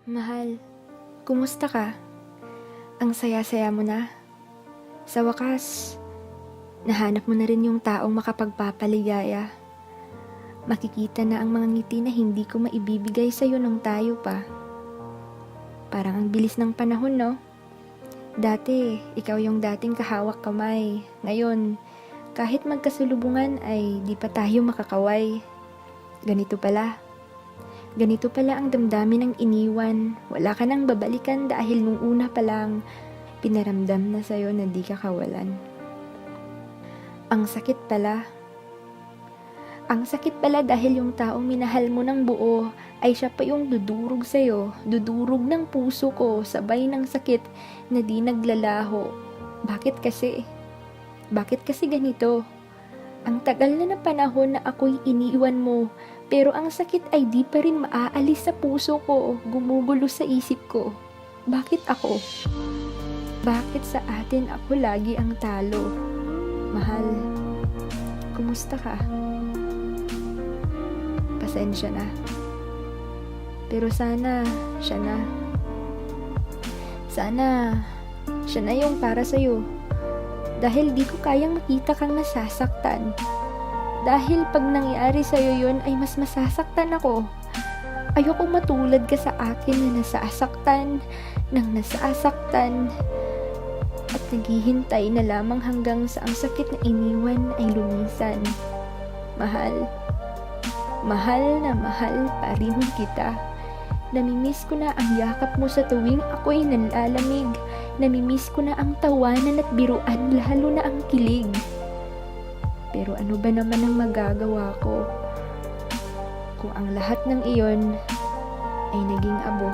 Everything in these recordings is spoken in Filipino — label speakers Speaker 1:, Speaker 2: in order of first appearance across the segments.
Speaker 1: Mahal, kumusta ka? Ang saya-saya mo na. Sa wakas, nahanap mo na rin yung taong makapagpapaligaya. Makikita na ang mga ngiti na hindi ko maibibigay sa'yo nung tayo pa. Parang ang bilis ng panahon, no? Dati, ikaw yung dating kahawak kamay. Ngayon, kahit magkasalubungan ay di pa tayo makakaway. Ganito pala. Ganito pala ang damdamin ng iniwan. Wala ka nang babalikan dahil nung una pa lang, pinaramdam na sa'yo na di ka kawalan. Ang sakit pala. Ang sakit pala dahil yung taong minahal mo ng buo ay siya pa yung dudurog sa'yo. Dudurog ng puso ko, sabay ng sakit na di naglalaho. Bakit kasi? Bakit kasi ganito? Ang tagal na panahon na ako'y iniiwan mo, pero ang sakit ay di pa rin maaalis sa puso ko, gumugulo sa isip ko. Bakit ako? Bakit sa atin ako lagi ang talo? Mahal, kumusta ka? Pasensya na. Pero sana, siya na. Sana, siya na yung para sa'yo. Dahil di ko kayang makita kang nasasaktan. Dahil pag nangyari sa'yo yun ay mas masasaktan ako. Ayoko matulad ka sa akin na nasasaktan, nang nasasaktan, at naghihintay na lamang hanggang sa ang sakit na iniwan ay lumisan. Mahal, mahal na mahal pa rin kita. Namimiss ko na ang yakap mo sa tuwing ako'y nalalamig. Namimiss ko na ang tawanan at biruan, lalo na ang kilig. Pero ano ba naman ang magagawa ko kung ang lahat ng iyon ay naging abo?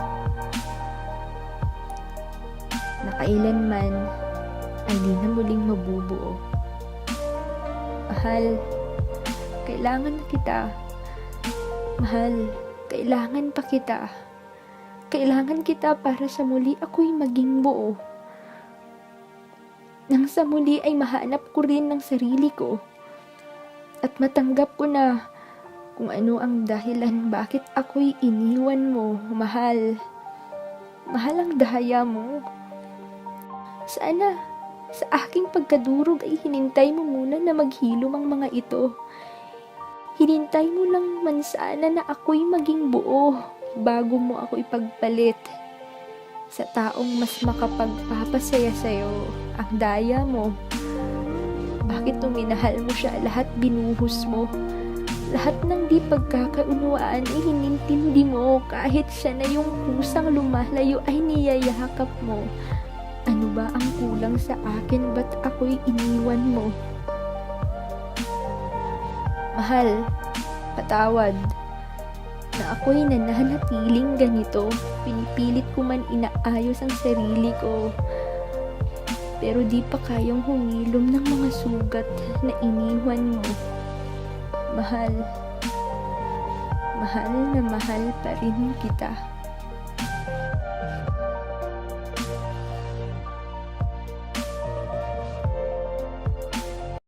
Speaker 1: Na kailanman ay di na muling mabubuo. Mahal, kailangan na kita. Mahal, kailangan pa kita. Kailangan kita para sa muli ako'y maging buo. Nang sa muli ay mahanap ko rin ng sarili ko. At matanggap ko na kung ano ang dahilan bakit ako'y iniwan mo, mahal. Mahal ang daya mo. Sana, sa aking pagkadurog ay hinintay mo muna na maghilom ang mga ito. Hinintay mo lang man sana na ako'y maging buo bago mo ako ipagpalit sa taong mas makapagpapasaya sa'yo. Ang daya mo. Bakit nung minahal mo siya, lahat binuhos mo? Lahat ng di pagkakaunawaan ay hinintindi mo. Kahit siya na yung kusang lumalayo ay niyayakap mo. Ano ba ang kulang sa akin? Ba't ako'y iniwan mo? Mahal, patawad na ako'y nananatiling ganito. Pinipilit ko man inaayos ang sarili ko. Pero di pa kayang humilom ng mga sugat na iniwan mo. Mahal, mahal na mahal pa rin kita.